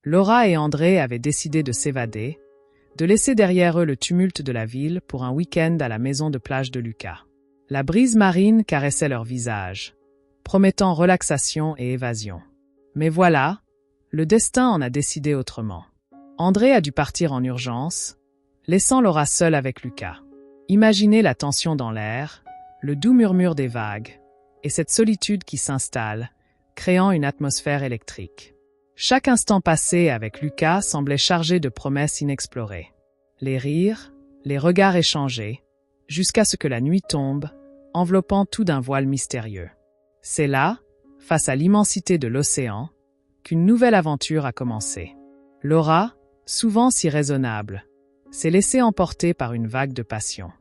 Laura et André avaient décidé de s'évader, de laisser derrière eux le tumulte de la ville pour un week-end à la maison de plage de Lucas. La brise marine caressait leur visage, promettant relaxation et évasion. Mais voilà, le destin en a décidé autrement. André a dû partir en urgence, laissant Laura seule avec Lucas. Imaginez la tension dans l'air, le doux murmure des vagues, et cette solitude qui s'installe, créant une atmosphère électrique. Chaque instant passé avec Lucas semblait chargé de promesses inexplorées. Les rires, les regards échangés, jusqu'à ce que la nuit tombe, enveloppant tout d'un voile mystérieux. C'est là, face à l'immensité de l'océan, qu'une nouvelle aventure a commencé. Laura, souvent si raisonnable, s'est laissée emporter par une vague de passion.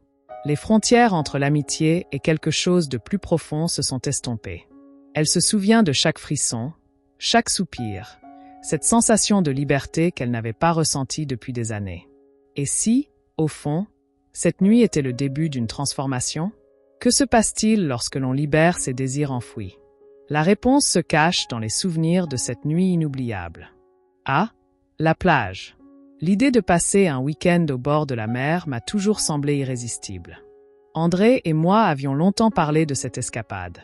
Les frontières entre l'amitié et quelque chose de plus profond se sont estompées. Elle se souvient de chaque frisson, chaque soupir, cette sensation de liberté qu'elle n'avait pas ressentie depuis des années. Et si, au fond, cette nuit était le début d'une transformation? Que se passe-t-il lorsque l'on libère ses désirs enfouis? La réponse se cache dans les souvenirs de cette nuit inoubliable. Ah, la plage. L'idée de passer un week-end au bord de la mer m'a toujours semblé irrésistible. André et moi avions longtemps parlé de cette escapade.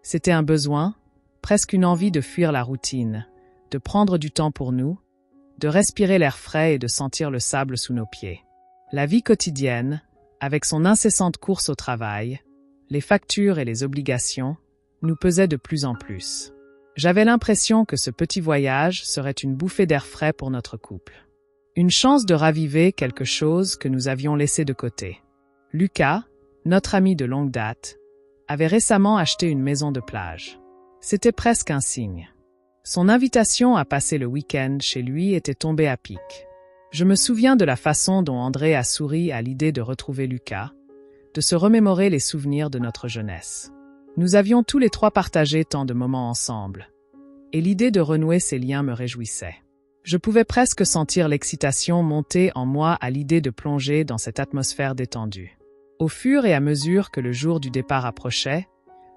C'était un besoin, presque une envie de fuir la routine, de prendre du temps pour nous, de respirer l'air frais et de sentir le sable sous nos pieds. La vie quotidienne, avec son incessante course au travail, les factures et les obligations, nous pesait de plus en plus. J'avais l'impression que ce petit voyage serait une bouffée d'air frais pour notre couple. Une chance de raviver quelque chose que nous avions laissé de côté. Lucas, notre ami de longue date, avait récemment acheté une maison de plage. C'était presque un signe. Son invitation à passer le week-end chez lui était tombée à pic. Je me souviens de la façon dont André a souri à l'idée de retrouver Lucas, de se remémorer les souvenirs de notre jeunesse. Nous avions tous les trois partagé tant de moments ensemble, et l'idée de renouer ces liens me réjouissait. Je pouvais presque sentir l'excitation monter en moi à l'idée de plonger dans cette atmosphère détendue. Au fur et à mesure que le jour du départ approchait,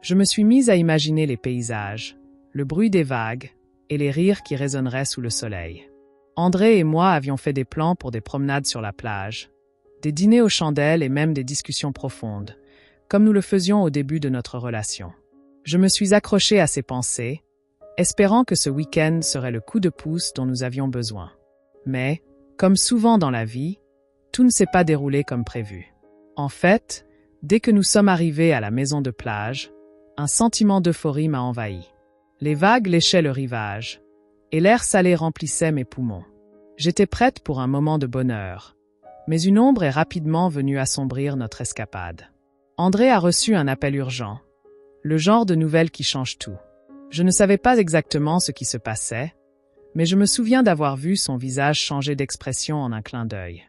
je me suis mise à imaginer les paysages, le bruit des vagues et les rires qui résonneraient sous le soleil. André et moi avions fait des plans pour des promenades sur la plage, des dîners aux chandelles et même des discussions profondes, comme nous le faisions au début de notre relation. Je me suis accrochée à ces pensées, espérant que ce week-end serait le coup de pouce dont nous avions besoin. Mais, comme souvent dans la vie, tout ne s'est pas déroulé comme prévu. En fait, dès que nous sommes arrivés à la maison de plage, un sentiment d'euphorie m'a envahi. Les vagues léchaient le rivage, et l'air salé remplissait mes poumons. J'étais prête pour un moment de bonheur, mais une ombre est rapidement venue assombrir notre escapade. André a reçu un appel urgent, le genre de nouvelles qui change tout. Je ne savais pas exactement ce qui se passait, mais je me souviens d'avoir vu son visage changer d'expression en un clin d'œil.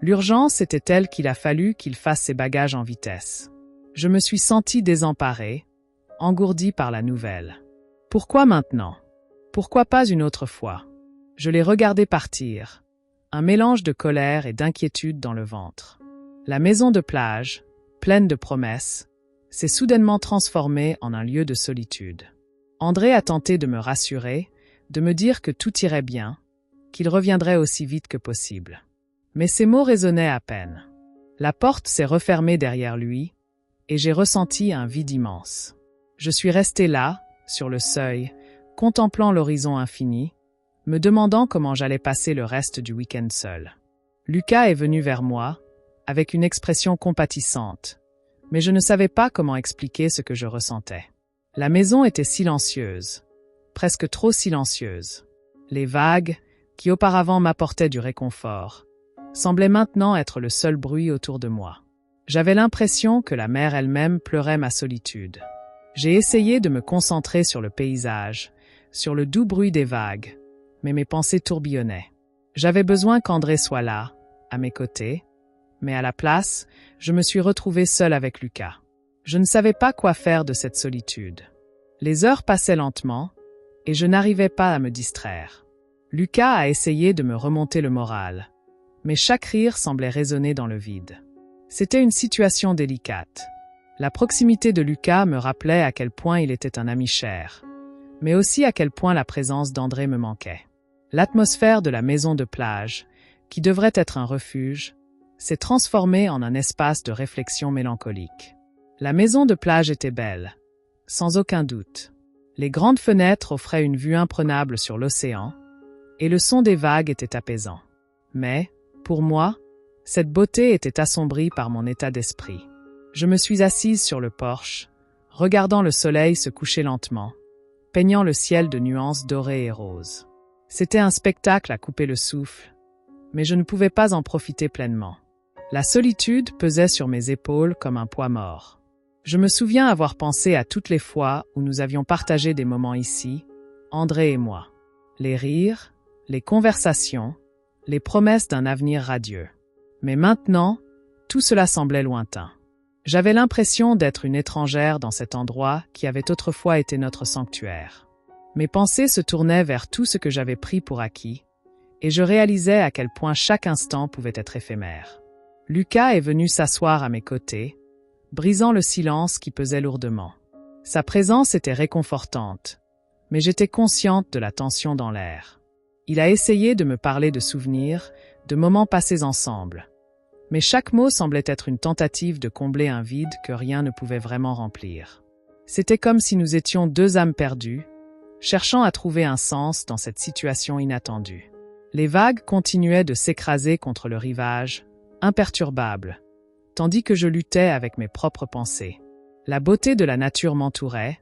L'urgence était telle qu'il a fallu qu'il fasse ses bagages en vitesse. Je me suis sentie désemparée, engourdie par la nouvelle. Pourquoi maintenant? Pourquoi pas une autre fois? Je l'ai regardé partir, un mélange de colère et d'inquiétude dans le ventre. La maison de plage, pleine de promesses, s'est soudainement transformée en un lieu de solitude. André a tenté de me rassurer, de me dire que tout irait bien, qu'il reviendrait aussi vite que possible. Mais ces mots résonnaient à peine. La porte s'est refermée derrière lui, et j'ai ressenti un vide immense. Je suis restée là, sur le seuil, contemplant l'horizon infini, me demandant comment j'allais passer le reste du week-end seul. Lucas est venu vers moi, avec une expression compatissante, mais je ne savais pas comment expliquer ce que je ressentais. La maison était silencieuse, presque trop silencieuse. Les vagues, qui auparavant m'apportaient du réconfort, semblaient maintenant être le seul bruit autour de moi. J'avais l'impression que la mer elle-même pleurait ma solitude. J'ai essayé de me concentrer sur le paysage, sur le doux bruit des vagues, mais mes pensées tourbillonnaient. J'avais besoin qu'André soit là, à mes côtés, mais à la place, je me suis retrouvée seule avec Lucas. Je ne savais pas quoi faire de cette solitude. Les heures passaient lentement, et je n'arrivais pas à me distraire. Lucas a essayé de me remonter le moral, mais chaque rire semblait résonner dans le vide. C'était une situation délicate. La proximité de Lucas me rappelait à quel point il était un ami cher, mais aussi à quel point la présence d'André me manquait. L'atmosphère de la maison de plage, qui devrait être un refuge, s'est transformée en un espace de réflexion mélancolique. La maison de plage était belle, sans aucun doute. Les grandes fenêtres offraient une vue imprenable sur l'océan, et le son des vagues était apaisant. Mais, pour moi, cette beauté était assombrie par mon état d'esprit. Je me suis assise sur le porche, regardant le soleil se coucher lentement, peignant le ciel de nuances dorées et roses. C'était un spectacle à couper le souffle, mais je ne pouvais pas en profiter pleinement. La solitude pesait sur mes épaules comme un poids mort. Je me souviens avoir pensé à toutes les fois où nous avions partagé des moments ici, André et moi. Les rires, les conversations, les promesses d'un avenir radieux. Mais maintenant, tout cela semblait lointain. J'avais l'impression d'être une étrangère dans cet endroit qui avait autrefois été notre sanctuaire. Mes pensées se tournaient vers tout ce que j'avais pris pour acquis, et je réalisais à quel point chaque instant pouvait être éphémère. Lucas est venu s'asseoir à mes côtés, brisant le silence qui pesait lourdement. Sa présence était réconfortante, mais j'étais consciente de la tension dans l'air. Il a essayé de me parler de souvenirs, de moments passés ensemble. Mais chaque mot semblait être une tentative de combler un vide que rien ne pouvait vraiment remplir. C'était comme si nous étions deux âmes perdues, cherchant à trouver un sens dans cette situation inattendue. Les vagues continuaient de s'écraser contre le rivage, imperturbables, tandis que je luttais avec mes propres pensées. La beauté de la nature m'entourait,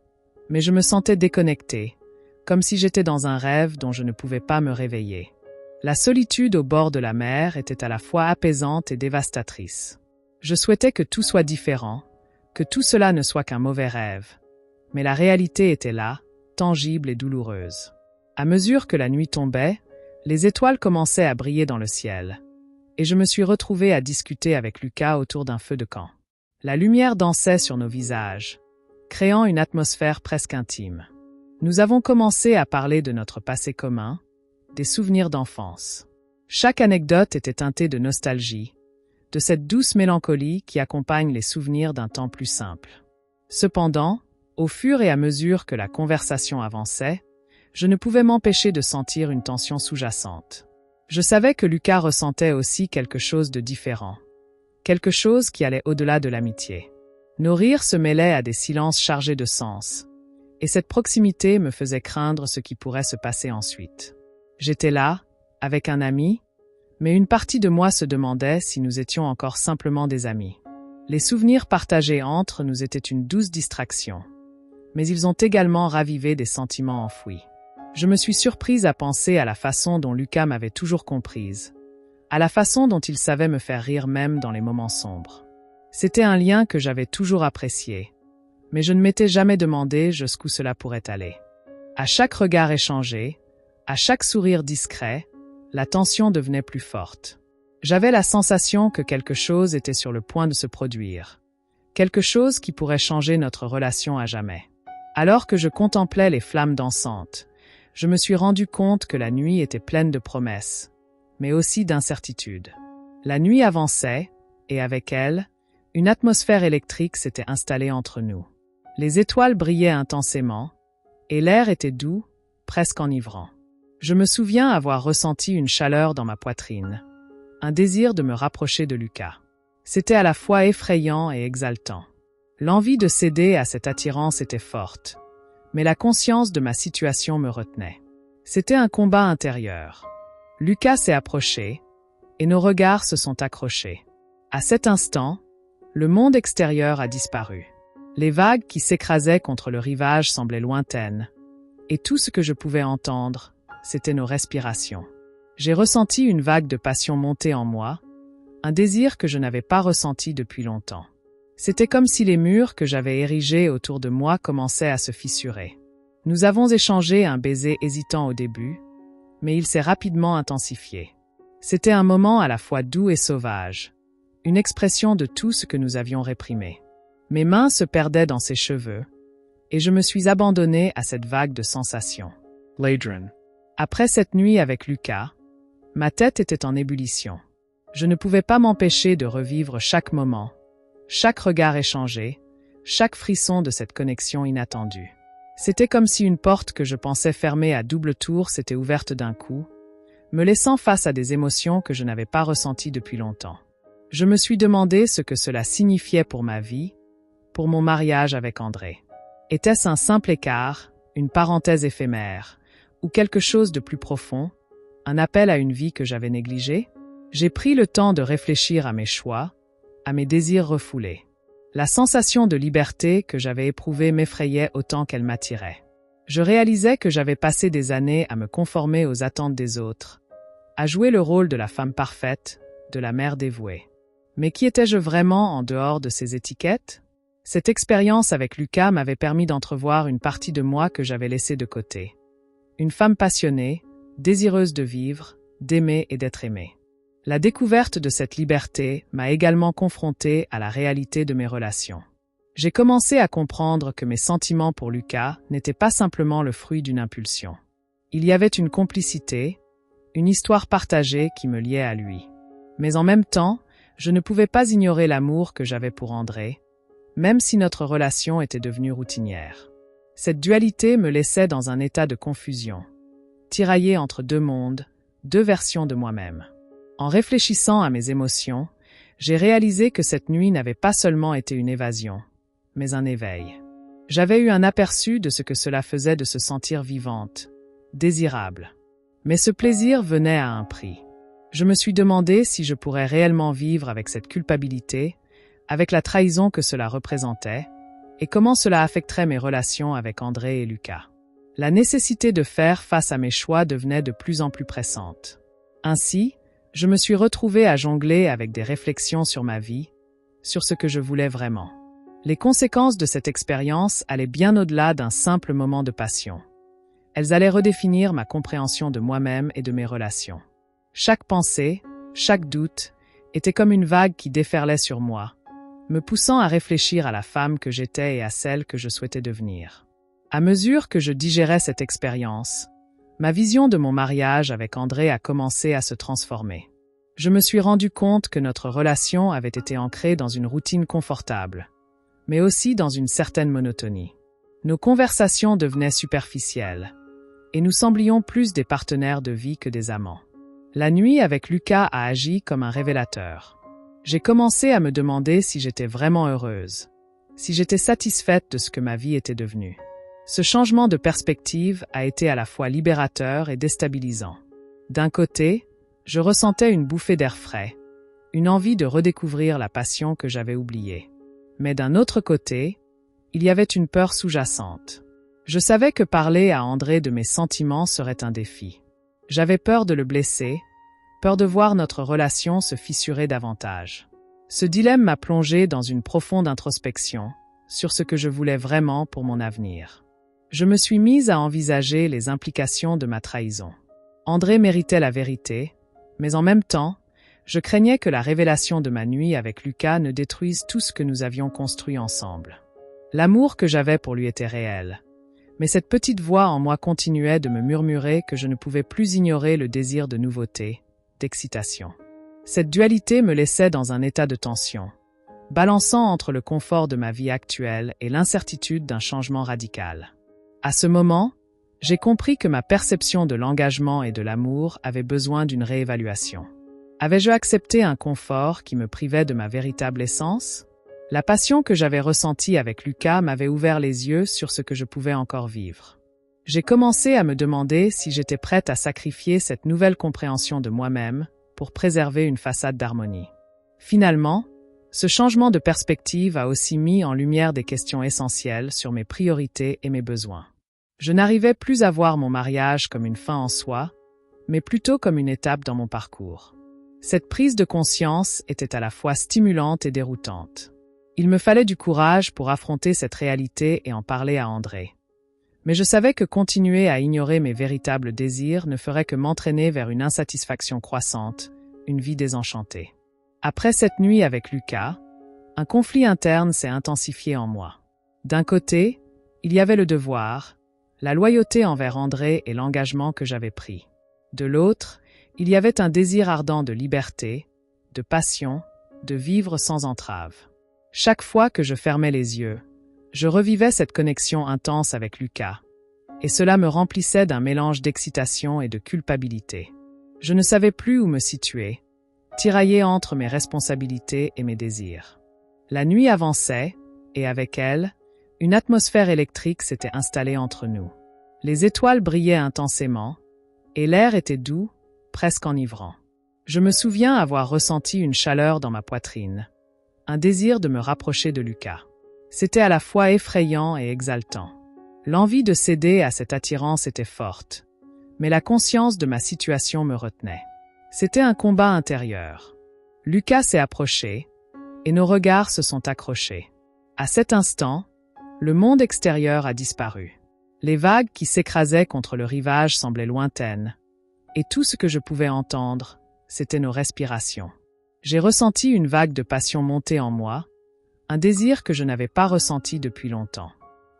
mais je me sentais déconnectée, comme si j'étais dans un rêve dont je ne pouvais pas me réveiller. La solitude au bord de la mer était à la fois apaisante et dévastatrice. Je souhaitais que tout soit différent, que tout cela ne soit qu'un mauvais rêve. Mais la réalité était là, tangible et douloureuse. À mesure que la nuit tombait, les étoiles commençaient à briller dans le ciel, et je me suis retrouvée à discuter avec Lucas autour d'un feu de camp. La lumière dansait sur nos visages, créant une atmosphère presque intime. Nous avons commencé à parler de notre passé commun, des souvenirs d'enfance. Chaque anecdote était teintée de nostalgie, de cette douce mélancolie qui accompagne les souvenirs d'un temps plus simple. Cependant, au fur et à mesure que la conversation avançait, je ne pouvais m'empêcher de sentir une tension sous-jacente. Je savais que Lucas ressentait aussi quelque chose de différent, quelque chose qui allait au-delà de l'amitié. Nos rires se mêlaient à des silences chargés de sens, et cette proximité me faisait craindre ce qui pourrait se passer ensuite. J'étais là, avec un ami, mais une partie de moi se demandait si nous étions encore simplement des amis. Les souvenirs partagés entre nous étaient une douce distraction, mais ils ont également ravivé des sentiments enfouis. Je me suis surprise à penser à la façon dont Lucas m'avait toujours comprise, à la façon dont il savait me faire rire même dans les moments sombres. C'était un lien que j'avais toujours apprécié, mais je ne m'étais jamais demandé jusqu'où cela pourrait aller. À chaque regard échangé, à chaque sourire discret, la tension devenait plus forte. J'avais la sensation que quelque chose était sur le point de se produire, quelque chose qui pourrait changer notre relation à jamais. Alors que je contemplais les flammes dansantes, je me suis rendu compte que la nuit était pleine de promesses, mais aussi d'incertitudes. La nuit avançait, et avec elle, une atmosphère électrique s'était installée entre nous. Les étoiles brillaient intensément, et l'air était doux, presque enivrant. Je me souviens avoir ressenti une chaleur dans ma poitrine, un désir de me rapprocher de Lucas. C'était à la fois effrayant et exaltant. L'envie de céder à cette attirance était forte, mais la conscience de ma situation me retenait. C'était un combat intérieur. Lucas s'est approché, et nos regards se sont accrochés. À cet instant, le monde extérieur a disparu. Les vagues qui s'écrasaient contre le rivage semblaient lointaines, et tout ce que je pouvais entendre, c'était nos respirations. J'ai ressenti une vague de passion monter en moi, un désir que je n'avais pas ressenti depuis longtemps. C'était comme si les murs que j'avais érigés autour de moi commençaient à se fissurer. Nous avons échangé un baiser hésitant au début, mais il s'est rapidement intensifié. C'était un moment à la fois doux et sauvage, une expression de tout ce que nous avions réprimé. Mes mains se perdaient dans ses cheveux, et je me suis abandonnée à cette vague de sensations. Ladron. Après cette nuit avec Lucas, ma tête était en ébullition. Je ne pouvais pas m'empêcher de revivre chaque moment, chaque regard échangé, chaque frisson de cette connexion inattendue. C'était comme si une porte que je pensais fermée à double tour s'était ouverte d'un coup, me laissant face à des émotions que je n'avais pas ressenties depuis longtemps. Je me suis demandé ce que cela signifiait pour ma vie, pour mon mariage avec André. Était-ce un simple écart, une parenthèse éphémère, ou quelque chose de plus profond, un appel à une vie que j'avais négligée? J'ai pris le temps de réfléchir à mes choix, à mes désirs refoulés. La sensation de liberté que j'avais éprouvée m'effrayait autant qu'elle m'attirait. Je réalisais que j'avais passé des années à me conformer aux attentes des autres, à jouer le rôle de la femme parfaite, de la mère dévouée. Mais qui étais-je vraiment en dehors de ces étiquettes? Cette expérience avec Lucas m'avait permis d'entrevoir une partie de moi que j'avais laissée de côté. Une femme passionnée, désireuse de vivre, d'aimer et d'être aimée. La découverte de cette liberté m'a également confrontée à la réalité de mes relations. J'ai commencé à comprendre que mes sentiments pour Lucas n'étaient pas simplement le fruit d'une impulsion. Il y avait une complicité, une histoire partagée qui me liait à lui. Mais en même temps, je ne pouvais pas ignorer l'amour que j'avais pour André, même si notre relation était devenue routinière. Cette dualité me laissait dans un état de confusion, tiraillé entre deux mondes, deux versions de moi-même. En réfléchissant à mes émotions, j'ai réalisé que cette nuit n'avait pas seulement été une évasion, mais un éveil. J'avais eu un aperçu de ce que cela faisait de se sentir vivante, désirable. Mais ce plaisir venait à un prix. Je me suis demandé si je pourrais réellement vivre avec cette culpabilité, avec la trahison que cela représentait, et comment cela affecterait mes relations avec André et Lucas. La nécessité de faire face à mes choix devenait de plus en plus pressante. Ainsi, je me suis retrouvée à jongler avec des réflexions sur ma vie, sur ce que je voulais vraiment. Les conséquences de cette expérience allaient bien au-delà d'un simple moment de passion. Elles allaient redéfinir ma compréhension de moi-même et de mes relations. Chaque pensée, chaque doute, était comme une vague qui déferlait sur moi, me poussant à réfléchir à la femme que j'étais et à celle que je souhaitais devenir. À mesure que je digérais cette expérience, ma vision de mon mariage avec André a commencé à se transformer. Je me suis rendu compte que notre relation avait été ancrée dans une routine confortable, mais aussi dans une certaine monotonie. Nos conversations devenaient superficielles, et nous semblions plus des partenaires de vie que des amants. La nuit avec Lucas a agi comme un révélateur. J'ai commencé à me demander si j'étais vraiment heureuse, si j'étais satisfaite de ce que ma vie était devenue. Ce changement de perspective a été à la fois libérateur et déstabilisant. D'un côté, je ressentais une bouffée d'air frais, une envie de redécouvrir la passion que j'avais oubliée. Mais d'un autre côté, il y avait une peur sous-jacente. Je savais que parler à André de mes sentiments serait un défi. J'avais peur de le blesser, peur de voir notre relation se fissurer davantage. Ce dilemme m'a plongé dans une profonde introspection sur ce que je voulais vraiment pour mon avenir. Je me suis mise à envisager les implications de ma trahison. André méritait la vérité, mais en même temps, je craignais que la révélation de ma nuit avec Lucas ne détruise tout ce que nous avions construit ensemble. L'amour que j'avais pour lui était réel, mais cette petite voix en moi continuait de me murmurer que je ne pouvais plus ignorer le désir de nouveauté, d'excitation. Cette dualité me laissait dans un état de tension, balançant entre le confort de ma vie actuelle et l'incertitude d'un changement radical. À ce moment, j'ai compris que ma perception de l'engagement et de l'amour avait besoin d'une réévaluation. Avais-je accepté un confort qui me privait de ma véritable essence? La passion que j'avais ressentie avec Lucas m'avait ouvert les yeux sur ce que je pouvais encore vivre. J'ai commencé à me demander si j'étais prête à sacrifier cette nouvelle compréhension de moi-même pour préserver une façade d'harmonie. Finalement, ce changement de perspective a aussi mis en lumière des questions essentielles sur mes priorités et mes besoins. Je n'arrivais plus à voir mon mariage comme une fin en soi, mais plutôt comme une étape dans mon parcours. Cette prise de conscience était à la fois stimulante et déroutante. Il me fallait du courage pour affronter cette réalité et en parler à André. Mais je savais que continuer à ignorer mes véritables désirs ne ferait que m'entraîner vers une insatisfaction croissante, une vie désenchantée. Après cette nuit avec Lucas, un conflit interne s'est intensifié en moi. D'un côté, il y avait le devoir, la loyauté envers André et l'engagement que j'avais pris. De l'autre, il y avait un désir ardent de liberté, de passion, de vivre sans entrave. Chaque fois que je fermais les yeux, je revivais cette connexion intense avec Lucas, et cela me remplissait d'un mélange d'excitation et de culpabilité. Je ne savais plus où me situer, tiraillé entre mes responsabilités et mes désirs. La nuit avançait, et avec elle, une atmosphère électrique s'était installée entre nous. Les étoiles brillaient intensément, et l'air était doux, presque enivrant. Je me souviens avoir ressenti une chaleur dans ma poitrine, un désir de me rapprocher de Lucas. C'était à la fois effrayant et exaltant. L'envie de céder à cette attirance était forte, mais la conscience de ma situation me retenait. C'était un combat intérieur. Lucas s'est approché, et nos regards se sont accrochés. À cet instant, le monde extérieur a disparu. Les vagues qui s'écrasaient contre le rivage semblaient lointaines, et tout ce que je pouvais entendre, c'était nos respirations. J'ai ressenti une vague de passion monter en moi, un désir que je n'avais pas ressenti depuis longtemps.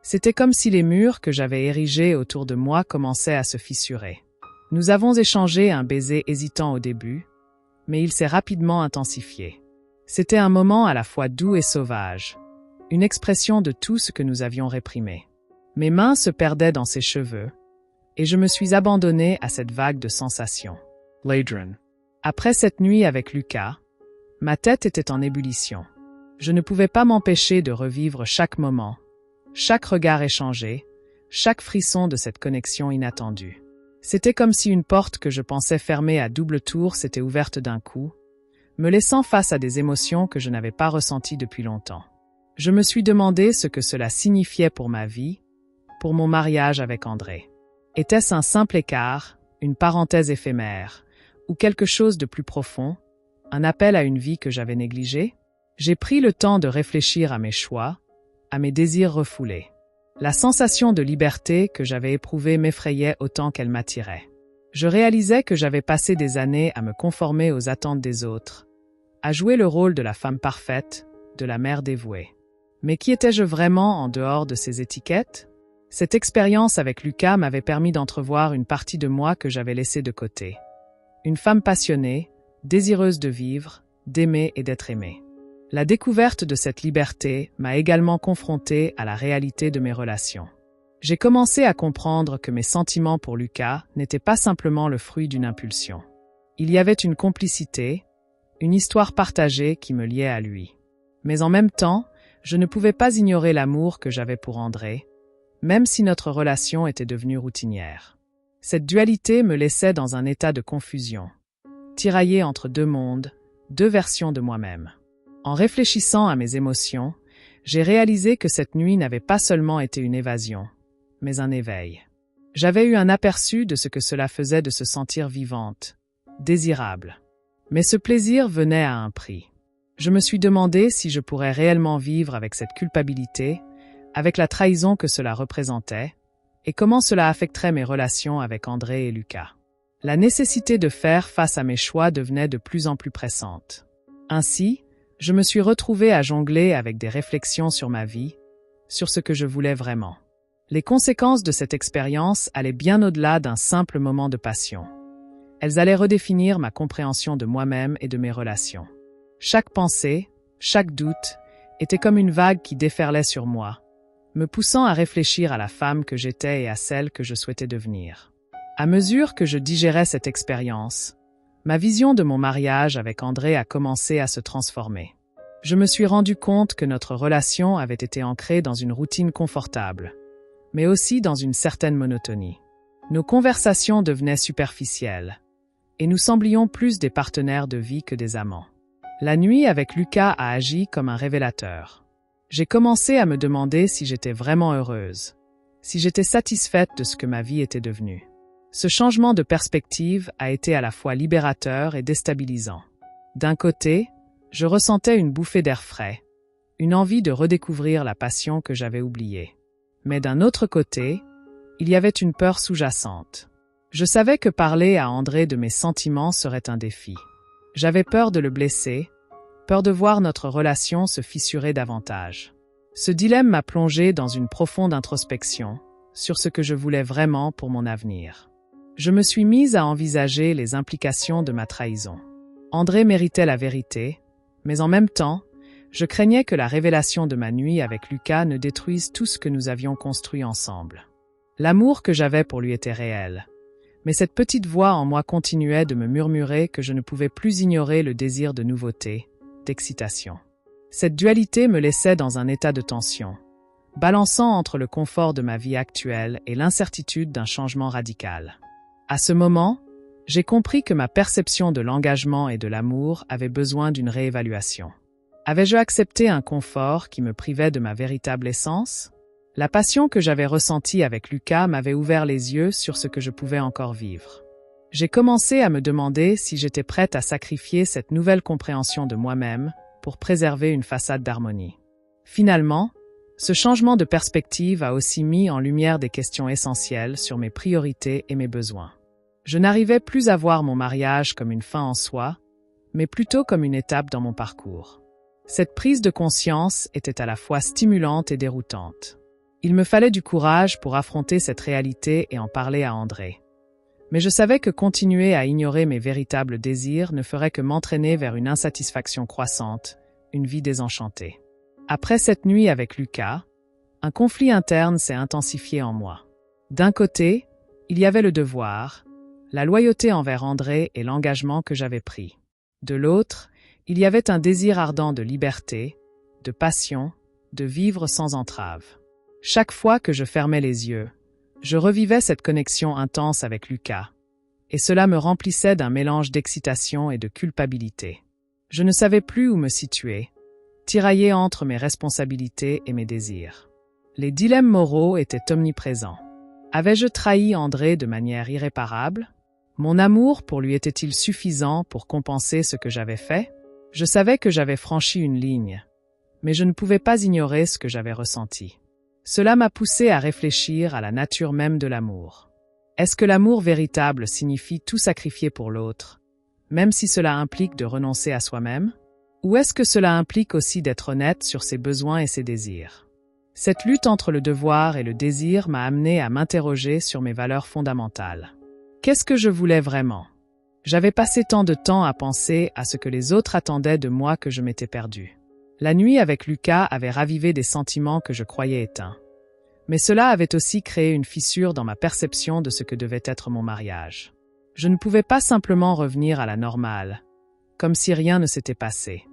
C'était comme si les murs que j'avais érigés autour de moi commençaient à se fissurer. Nous avons échangé un baiser hésitant au début, mais il s'est rapidement intensifié. C'était un moment à la fois doux et sauvage, une expression de tout ce que nous avions réprimé. Mes mains se perdaient dans ses cheveux, et je me suis abandonnée à cette vague de sensations. Ladron. Après cette nuit avec Lucas, ma tête était en ébullition. Je ne pouvais pas m'empêcher de revivre chaque moment, chaque regard échangé, chaque frisson de cette connexion inattendue. C'était comme si une porte que je pensais fermée à double tour s'était ouverte d'un coup, me laissant face à des émotions que je n'avais pas ressenties depuis longtemps. Je me suis demandé ce que cela signifiait pour ma vie, pour mon mariage avec André. Était-ce un simple écart, une parenthèse éphémère, ou quelque chose de plus profond, un appel à une vie que j'avais négligée? J'ai pris le temps de réfléchir à mes choix, à mes désirs refoulés. La sensation de liberté que j'avais éprouvée m'effrayait autant qu'elle m'attirait. Je réalisais que j'avais passé des années à me conformer aux attentes des autres, à jouer le rôle de la femme parfaite, de la mère dévouée. Mais qui étais-je vraiment en dehors de ces étiquettes? Cette expérience avec Lucas m'avait permis d'entrevoir une partie de moi que j'avais laissée de côté. Une femme passionnée, désireuse de vivre, d'aimer et d'être aimée. La découverte de cette liberté m'a également confrontée à la réalité de mes relations. J'ai commencé à comprendre que mes sentiments pour Lucas n'étaient pas simplement le fruit d'une impulsion. Il y avait une complicité, une histoire partagée qui me liait à lui. Mais en même temps, je ne pouvais pas ignorer l'amour que j'avais pour André, même si notre relation était devenue routinière. Cette dualité me laissait dans un état de confusion, tiraillé entre deux mondes, deux versions de moi-même. En réfléchissant à mes émotions, j'ai réalisé que cette nuit n'avait pas seulement été une évasion, mais un éveil. J'avais eu un aperçu de ce que cela faisait de se sentir vivante, désirable. Mais ce plaisir venait à un prix. Je me suis demandé si je pourrais réellement vivre avec cette culpabilité, avec la trahison que cela représentait, et comment cela affecterait mes relations avec André et Lucas. La nécessité de faire face à mes choix devenait de plus en plus pressante. Ainsi, je me suis retrouvée à jongler avec des réflexions sur ma vie, sur ce que je voulais vraiment. Les conséquences de cette expérience allaient bien au-delà d'un simple moment de passion. Elles allaient redéfinir ma compréhension de moi-même et de mes relations. Chaque pensée, chaque doute, était comme une vague qui déferlait sur moi, me poussant à réfléchir à la femme que j'étais et à celle que je souhaitais devenir. À mesure que je digérais cette expérience, ma vision de mon mariage avec André a commencé à se transformer. Je me suis rendu compte que notre relation avait été ancrée dans une routine confortable, mais aussi dans une certaine monotonie. Nos conversations devenaient superficielles, et nous semblions plus des partenaires de vie que des amants. La nuit avec Lucas a agi comme un révélateur. J'ai commencé à me demander si j'étais vraiment heureuse, si j'étais satisfaite de ce que ma vie était devenue. Ce changement de perspective a été à la fois libérateur et déstabilisant. D'un côté, je ressentais une bouffée d'air frais, une envie de redécouvrir la passion que j'avais oubliée. Mais d'un autre côté, il y avait une peur sous-jacente. Je savais que parler à André de mes sentiments serait un défi. J'avais peur de le blesser, peur de voir notre relation se fissurer davantage. Ce dilemme m'a plongé dans une profonde introspection sur ce que je voulais vraiment pour mon avenir. Je me suis mise à envisager les implications de ma trahison. André méritait la vérité, mais en même temps, je craignais que la révélation de ma nuit avec Lucas ne détruise tout ce que nous avions construit ensemble. L'amour que j'avais pour lui était réel, Mais cette petite voix en moi continuait de me murmurer que je ne pouvais plus ignorer le désir de nouveauté, d'excitation. Cette dualité me laissait dans un état de tension, balançant entre le confort de ma vie actuelle et l'incertitude d'un changement radical. À ce moment, j'ai compris que ma perception de l'engagement et de l'amour avait besoin d'une réévaluation. Avais-je accepté un confort qui me privait de ma véritable essence? La passion que j'avais ressentie avec Lucas m'avait ouvert les yeux sur ce que je pouvais encore vivre. J'ai commencé à me demander si j'étais prête à sacrifier cette nouvelle compréhension de moi-même pour préserver une façade d'harmonie. Finalement, ce changement de perspective a aussi mis en lumière des questions essentielles sur mes priorités et mes besoins. Je n'arrivais plus à voir mon mariage comme une fin en soi, mais plutôt comme une étape dans mon parcours. Cette prise de conscience était à la fois stimulante et déroutante. Il me fallait du courage pour affronter cette réalité et en parler à André. Mais je savais que continuer à ignorer mes véritables désirs ne ferait que m'entraîner vers une insatisfaction croissante, une vie désenchantée. Après cette nuit avec Lucas, un conflit interne s'est intensifié en moi. D'un côté, il y avait le devoir, la loyauté envers André et l'engagement que j'avais pris. De l'autre, il y avait un désir ardent de liberté, de passion, de vivre sans entrave. Chaque fois que je fermais les yeux, je revivais cette connexion intense avec Lucas, et cela me remplissait d'un mélange d'excitation et de culpabilité. Je ne savais plus où me situer, tiraillé entre mes responsabilités et mes désirs. Les dilemmes moraux étaient omniprésents. Avais-je trahi André de manière irréparable? Mon amour pour lui était-il suffisant pour compenser ce que j'avais fait? Je savais que j'avais franchi une ligne, mais je ne pouvais pas ignorer ce que j'avais ressenti. Cela m'a poussé à réfléchir à la nature même de l'amour. Est-ce que l'amour véritable signifie tout sacrifier pour l'autre, même si cela implique de renoncer à soi-même? Ou est-ce que cela implique aussi d'être honnête sur ses besoins et ses désirs? Cette lutte entre le devoir et le désir m'a amené à m'interroger sur mes valeurs fondamentales. Qu'est-ce que je voulais vraiment? J'avais passé tant de temps à penser à ce que les autres attendaient de moi que je m'étais perdu. La nuit avec Lucas avait ravivé des sentiments que je croyais éteints. Mais cela avait aussi créé une fissure dans ma perception de ce que devait être mon mariage. Je ne pouvais pas simplement revenir à la normale, comme si rien ne s'était passé.